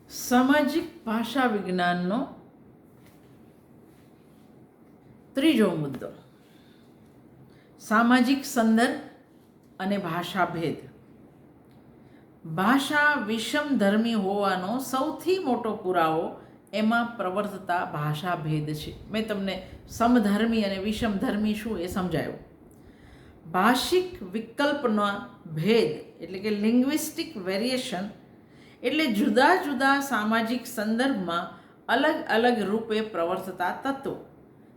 સામાજિક ભાષા વિજ્ઞાનનો ત્રીજો મુદ્દો, સામાજિક સંદર્ભ અને ભાષા ભેદ. ભાષા વિષમધર્મી હોવાનો સૌથી મોટો પુરાવો એમાં પ્રવર્તતા ભાષા ભેદ છે. મેં તમને સમધર્મી અને વિષમધર્મી શું એ સમજાવ્યું. ભાષિક વિકલ્પના ભેદ એટલે કે લિંગ્વિસ્ટિક વેરિએશન એટલે જુદા જુદા સામાજિક સંદર્ભમાં અલગ અલગ રૂપે પ્રવર્તતા તત્વો.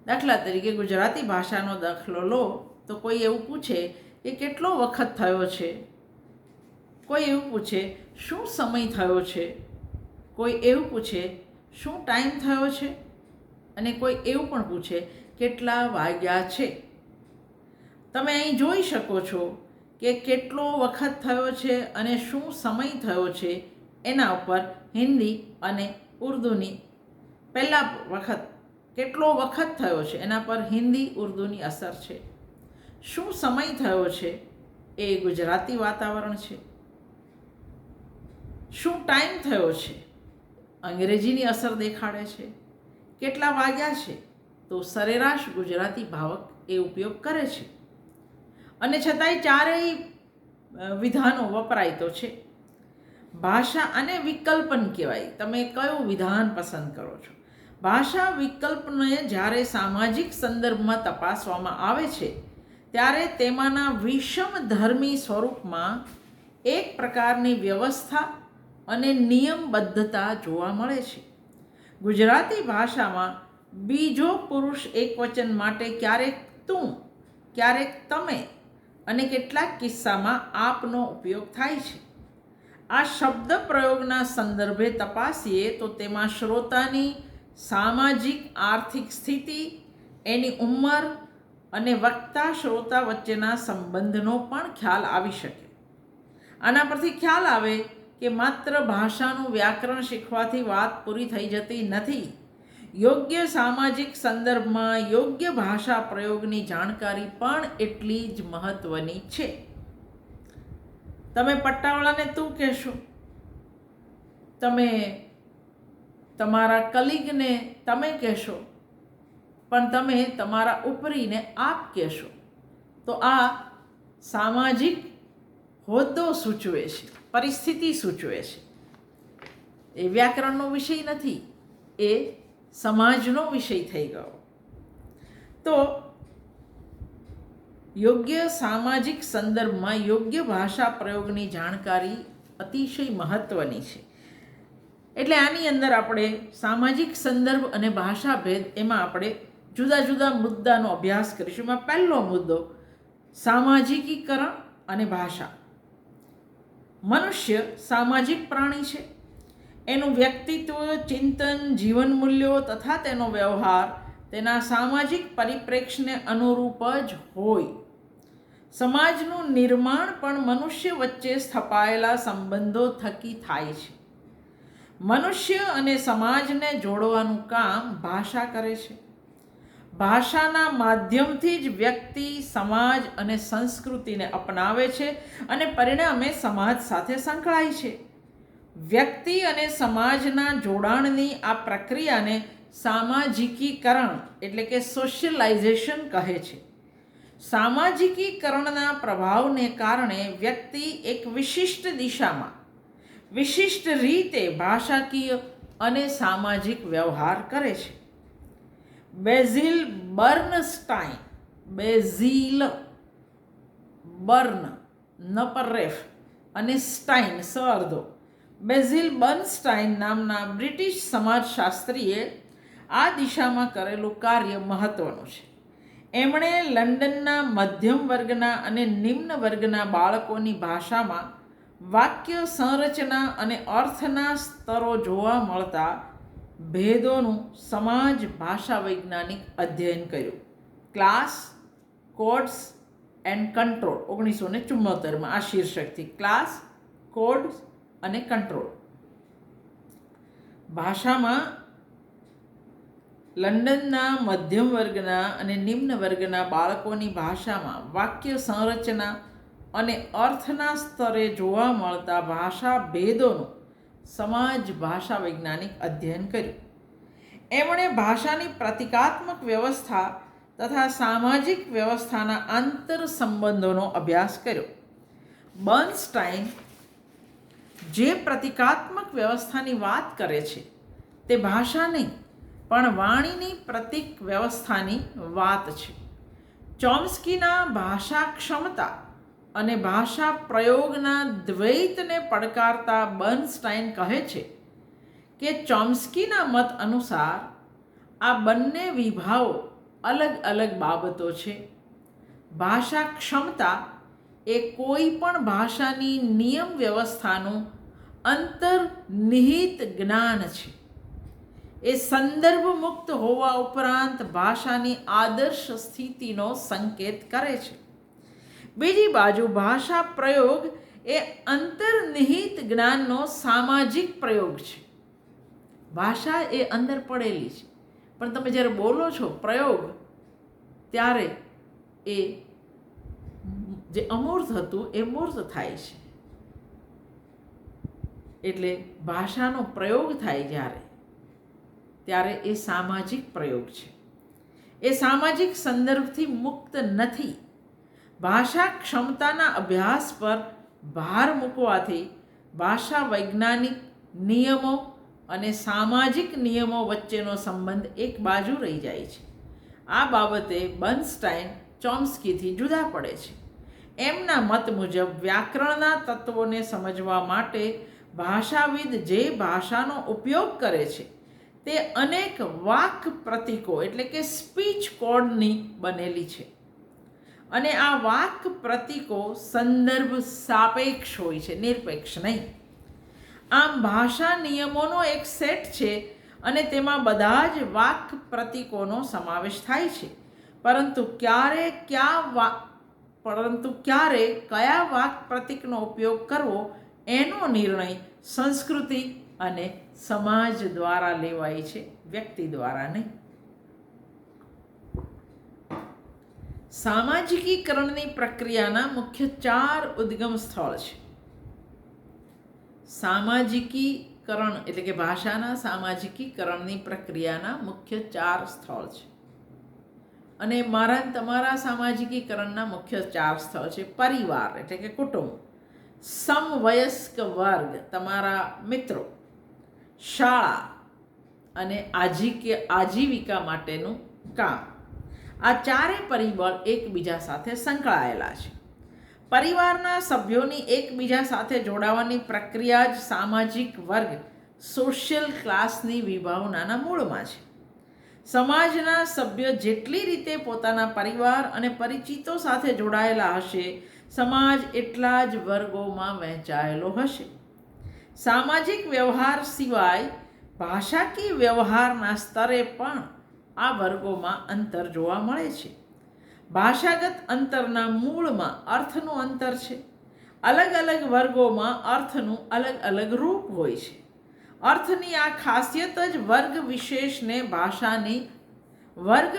દાખલા તરીકે ગુજરાતી ભાષાનો દાખલો લો તો કોઈ એવું પૂછે કે કેટલો વખત થયો છે, કોઈ એવું પૂછે શું સમય થયો છે, કોઈ એવું પૂછે શું ટાઈમ થયો છે, અને કોઈ એવું પણ પૂછે કેટલા વાગ્યા છે. તમે અહીં જોઈ શકો છો કે કેટલો વખત થયો છે અને શું સમય થયો છે એના ઉપર હિન્દી અને ઉર્દુની પહેલા વખત કેટલો વખત થયો છે એના પર હિન્દી ઉર્દુની અસર છે. શું સમય થયો છે એ ગુજરાતી વાતાવરણ છે. શું ટાઈમ થયો છે અંગ્રેજીની અસર દેખાડે છે. કેટલા વાગ્યા છે તો સરેરાશ ગુજરાતી ભાવક એ ઉપયોગ કરે છે. અને છતાંય ચારેય વિધાનો વપરાય તો છે. ભાષા અને વિકલ્પન કહેવાય. તમે કયું વિધાન પસંદ કરો છો. ભાષા વિકલ્પને જ્યારે સામાજિક સંદર્ભમાં તપાસવામાં આવે છે ત્યારે તેમાંના વિષમધર્મી સ્વરૂપમાં એક પ્રકારની વ્યવસ્થા અને નિયમબદ્ધતા જોવા મળે છે. ગુજરાતી ભાષામાં બીજો પુરુષ એકવચન માટે ક્યારેક તું, ક્યારેક તમે અને કેટલાક કિસ્સામાં આપનો ઉપયોગ થાય છે. આ શબ્દ પ્રયોગના સંદર્ભે તપાસીએ તો તેમાં શ્રોતાની સામાજિક આર્થિક સ્થિતિ, એની ઉંમર અને વક્તા શ્રોતા વચ્ચેના સંબંધનો પણ ખ્યાલ આવી શકે. આના પરથી ખ્યાલ આવે કે માત્ર ભાષાનું વ્યાકરણ શીખવાથી વાત પૂરી થઈ જતી નથી. યોગ્ય સામાજિક સંદર્ભમાં યોગ્ય ભાષા પ્રયોગની જાણકારી પણ એટલી જ મહત્ત્વની છે. તમે પટ્ટાવાળાને તું કહેશો, તમે તમારા કલીગને તમે કહેશો, પણ તમે તમારા ઉપરીને આપ કહેશો. તો આ સામાજિક હોદ્દો સૂચવે છે, પરિસ્થિતિ સૂચવે છે. એ વ્યાકરણનો વિષય નથી, એ સમાજનો વિષય થઈ ગયો. તો યોગ્ય સામાજિક સંદર્ભમાં યોગ્ય ભાષા પ્રયોગની જાણકારી અતિશય મહત્ત્વની છે. એટલે આની અંદર આપણે સામાજિક સંદર્ભ અને ભાષા ભેદ એમાં આપણે જુદા જુદા મુદ્દાનો અભ્યાસ કરીશું. એમાં પહેલો મુદ્દો સામાજિકીકરણ અને ભાષા. મનુષ્ય સામાજિક પ્રાણી છે. એનું વ્યક્તિત્વ, ચિંતન, જીવન મૂલ્યો તથા તેનો વ્યવહાર તેના સામાજિક પરિપ્રેક્ષ્યને અનુરૂપ જ હોય. સમાજનું નિર્માણ પણ મનુષ્ય વચ્ચે સ્થપાયેલા સંબંધો થકી થાય છે. મનુષ્ય અને સમાજને જોડવાનું કામ ભાષા કરે છે. ભાષાના માધ્યમથી જ વ્યક્તિ સમાજ અને સંસ્કૃતિને અપનાવે છે અને પરિણામે સમાજ સાથે સંકળાય છે. વ્યક્તિ અને સમાજના જોડાણની આ પ્રક્રિયાને સામાજિકીકરણ એટલે કે સોશિયલાઇઝેશન કહે છે. સામાજિકીકરણના પ્રભાવને કારણે વ્યક્તિ એક વિશિષ્ટ દિશામાં, વિશિષ્ટ રીતે ભાષાકીય અને સામાજિક વ્યવહાર કરે છે. બેઝિલ બર્નસ્ટાઇન, બેઝિલ બર્ન ન પર રેફ અને સ્ટાઇન સ અર્ધો, બેઝિલ બર્નસ્ટાઇન નામના બ્રિટિશ સમાજશાસ્ત્રીએ આ દિશામાં કરેલું કાર્ય મહત્ત્વનું છે. એમણે લંડનના મધ્યમ વર્ગના અને નિમ્ન વર્ગના બાળકોની ભાષામાં વાક્ય સંરચના અને અર્થના સ્તરો જોવા મળતા ભેદોનું સમાજ ભાષા વૈજ્ઞાનિક અધ્યયન કર્યું. ક્લાસ, કોડ્સ એન્ડ કંટ્રોલ 1974 આ શીર્ષકથી ક્લાસ, કોડ્સ અને કંટ્રોલ. ભાષામાં લંડનના મધ્યમ વર્ગના અને નિમ્ન વર્ગના બાળકોની ભાષામાં વાક્ય સંરચના અને અર્થના સ્તરે જોવા મળતા ભાષા ભેદોનું સમાજ ભાષા વૈજ્ઞાનિક અધ્યયન કર્યું. એમણે ભાષાની પ્રતિકાત્મક વ્યવસ્થા તથા સામાજિક વ્યવસ્થાના આંતર સંબંધોનો અભ્યાસ કર્યો. બર્નસ્ટાઇન જે પ્રતિકાત્મક વ્યવસ્થાની વાત કરે છે તે ભાષા નહીં પણ વાણીની પ્રતીક વ્યવસ્થાની વાત છે. ચોમ્સ્કીના ભાષા ક્ષમતા અને ભાષા પ્રયોગના દ્વૈતને પડકારતા બર્નસ્ટાઇન કહે છે કે ચોમ્સ્કીના મત અનુસાર આ બંને વિભાવો અલગ અલગ બાબતો છે. ભાષા ક્ષમતા એ કોઈ પણ ભાષાની નિયમ વ્યવસ્થાનું અંતર્નિહિત જ્ઞાન છે. એ સંદર્ભ મુક્ત હોવા ઉપરાંત ભાષાની આદર્શ સ્થિતિનો સંકેત કરે છે. બીજી બાજુ ભાષા પ્રયોગ એ અંતર્નિહિત જ્ઞાનનો સામાજિક પ્રયોગ છે. ભાષા એ અંદર પડેલી છે, પણ તમે જ્યારે બોલો છો પ્રયોગ, ત્યારે એ જે અમૂર્ત હતું એ મૂર્ત થાય છે. એટલે ભાષાનો પ્રયોગ થાય ત્યારે એ સામાજિક પ્રયોગ છે. એ સામાજિક સંદર્ભથી મુક્ત નથી. ભાષા ક્ષમતાના અભ્યાસ પર ભાર મૂકવાથી ભાષા વૈજ્ઞાનિક નિયમો અને સામાજિક નિયમો વચ્ચેનો સંબંધ એક બાજુ રહી જાય છે. આ બાબતે બર્નસ્ટાઇન ચોમ્સ્કીથી જુદા પડે છે. એમના મત મુજબ વ્યાકરણના તત્વોને સમજવા માટે ભાષાવિદ જે ભાષાનો ઉપયોગ કરે છે તે અનેક વાક પ્રતીકો એટલે કે સ્પીચ કોડની બનેલી છે. અને આ વાક પ્રતીકો સંદર્ભ સાપેક્ષ હોય છે, નિરપેક્ષ નહીં. આમ ભાષા નિયમોનો એક સેટ છે અને તેમાં બધા જ વાક પ્રતીકોનો સમાવેશ થાય છે. પરંતુ ક્યારે કયા વાક પ્રતીકનો ઉપયોગ કરવો એનો નિર્ણય સંસ્કૃતિ અને સમાજ દ્વારા લેવાય છે, વ્યક્તિ દ્વારા નહીં. સામાજિકીકરણની પ્રક્રિયાના મુખ્ય 4 ઉદ્ગમ સ્થળ છે. સામાજિકીકરણ એટલે કે ભાષાના સામાજિકીકરણની પ્રક્રિયાના મુખ્ય 4 સ્થળ છે. અને મારા તમારા સામાજિકીકરણના મુખ્ય 4 સ્થળ છે. પરિવાર એટલે કે કુટુંબ, સમવયસ્ક વર્ગ તમારા મિત્રો, શાળા અને આજીવિકા માટેનું કામ. આ ચારેય પરિબળ એકબીજા સાથે સંકળાયેલા છે. પરિવારના સભ્યોની એકબીજા સાથે જોડાવાની પ્રક્રિયા જ સામાજિક વર્ગ સોશિયલ ક્લાસની વિભાવનાના મૂળમાં છે. સમાજના સભ્યો જેટલી રીતે પોતાના પરિવાર અને પરિચિતો સાથે જોડાયેલા હશે, સમાજ એટલા જ વર્ગોમાં વહેંચાયેલો હશે. સામાજિક વ્યવહાર સિવાય ભાષાકીય વ્યવહારના સ્તરે પણ આ વર્ગોમાં અંતર જોવા મળે છે. ભાષાગત અંતરના મૂળમાં અર્થનું અંતર છે. અલગ અલગ વર્ગોમાં અર્થનું અલગ અલગ રૂપ હોય છે. અર્થની આ ખાસિયત જ વર્ગ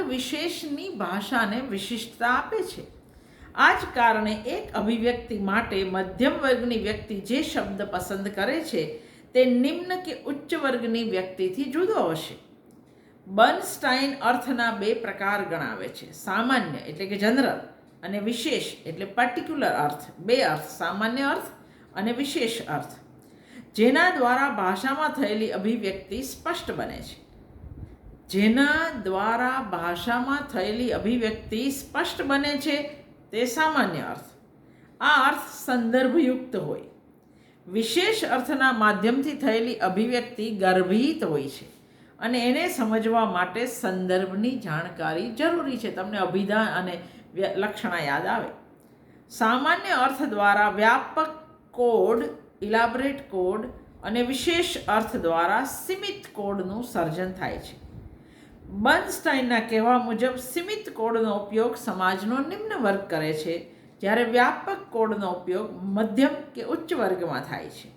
વિશેષની ભાષાને વિશિષ્ટતા આપે છે. આ જ કારણે એક અભિવ્યક્તિ માટે મધ્યમ વર્ગની વ્યક્તિ જે શબ્દ પસંદ કરે છે તે નિમ્ન કે ઉચ્ચ વર્ગની વ્યક્તિથી જુદો હશે. બર્નસ્ટાઇન અર્થના 2 પ્રકાર ગણાવે છે. સામાન્ય એટલે કે જનરલ અને વિશેષ એટલે પર્ટિક્યુલર અર્થ. 2 અર્થ, સામાન્ય અર્થ અને વિશેષ અર્થ, જેના દ્વારા ભાષામાં થયેલી અભિવ્યક્તિ સ્પષ્ટ બને છે. તે સામાન્ય અર્થ. આ અર્થ સંદર્ભયુક્ત હોય. વિશેષ અર્થના માધ્યમથી થયેલી અભિવ્યક્તિ ગર્ભિત હોય છે અને એને સમજવા માટે સંદર્ભની જાણકારી જરૂરી છે. તમને અભિધાન અને લક્ષણા યાદ આવે. સામાન્ય અર્થ દ્વારા વ્યાપક કોડ, ઇલાબરેટ કોડ અને વિશેષ અર્થ દ્વારા સીમિત કોડનું સર્જન થાય છે. બર્નસ્ટાઇનના કહેવા મુજબ સીમિત કોડનો ઉપયોગ સમાજનો નિમ્ન વર્ગ કરે છે, જ્યારે વ્યાપક કોડનો ઉપયોગ મધ્યમ કે ઉચ્ચ વર્ગમાં થાય છે.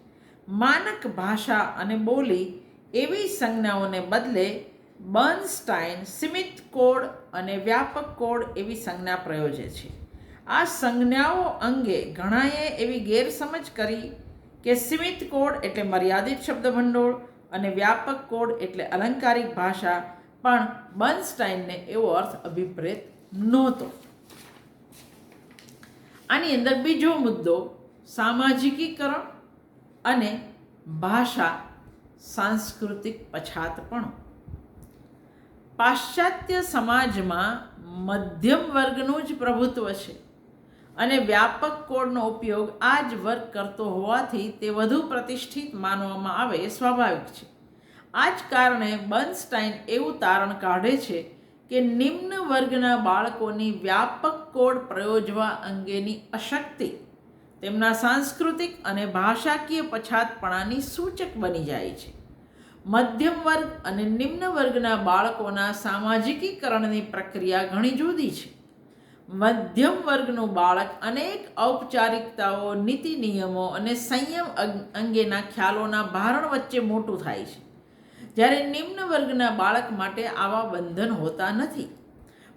માનક ભાષા અને બોલી એવી સંજ્ઞાઓને બદલે બર્નસ્ટાઇન સીમિત કોડ અને વ્યાપક કોડ એવી સંજ્ઞા પ્રયોજે છે. આ સંજ્ઞાઓ અંગે ઘણાએ એવી ગેરસમજ કરી કે સીમિત કોડ એટલે મર્યાદિત શબ્દભંડોળ અને વ્યાપક કોડ એટલે અલંકારિક ભાષા, પણ બર્નસ્ટાઇનને એવો અર્થ અભિપ્રેત નહોતો. આની અંદર બીજો મુદ્દો સામાજિકીકરણ અને ભાષા સાંસ્કૃતિક પછાતપણું. પાશ્ચાત્ય સમાજમાં મધ્યમ વર્ગનું જ પ્રભુત્વ છે અને વ્યાપક કોડનો ઉપયોગ આ જ વર્ગ કરતો હોવાથી તે વધુ પ્રતિષ્ઠિત માનવામાં આવે એ સ્વાભાવિક છે. આ જ કારણે બર્નસ્ટાઇન એવું તારણ કાઢે છે કે નિમ્ન વર્ગના બાળકોની વ્યાપક કોડ પ્રયોજવા અંગેની અશક્તિ તેમના સાંસ્કૃતિક અને ભાષાકીય પછાતપણાની સૂચક બની જાય છે. મધ્યમ વર્ગ અને નિમ્ન વર્ગના બાળકોના સામાજિકીકરણની પ્રક્રિયા ઘણી જુદી છે. મધ્યમ વર્ગનું બાળક અનેક ઔપચારિકતાઓ, નીતિ નિયમો અને સંયમ અંગેના ખ્યાલોના ભારણ વચ્ચે મોટું થાય છે, જ્યારે નિમ્ન વર્ગના બાળક માટે આવા બંધન હોતા નથી.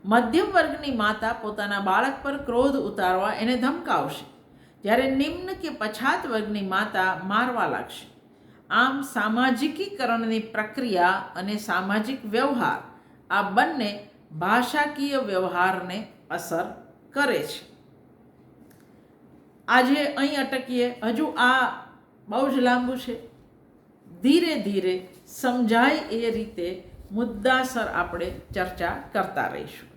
મધ્યમ વર્ગની માતા પોતાના બાળક પર ક્રોધ ઉતારવા એને ધમકાવશે, જ્યારે નિમ્ન કે પછાત વર્ગની માતા મારવા લાગશે. આમ સામાજિકીકરણની પ્રક્રિયા અને સામાજિક વ્યવહાર આ બંને ભાષાકીય વ્યવહારને અસર કરે છે. આજે અહીં અટકીએ. હજુ આ બહુ જ લાંબુ છે. ધીરે ધીરે સમજાય એ રીતે મુદ્દાસર આપણે ચર્ચા કરતા રહીશું.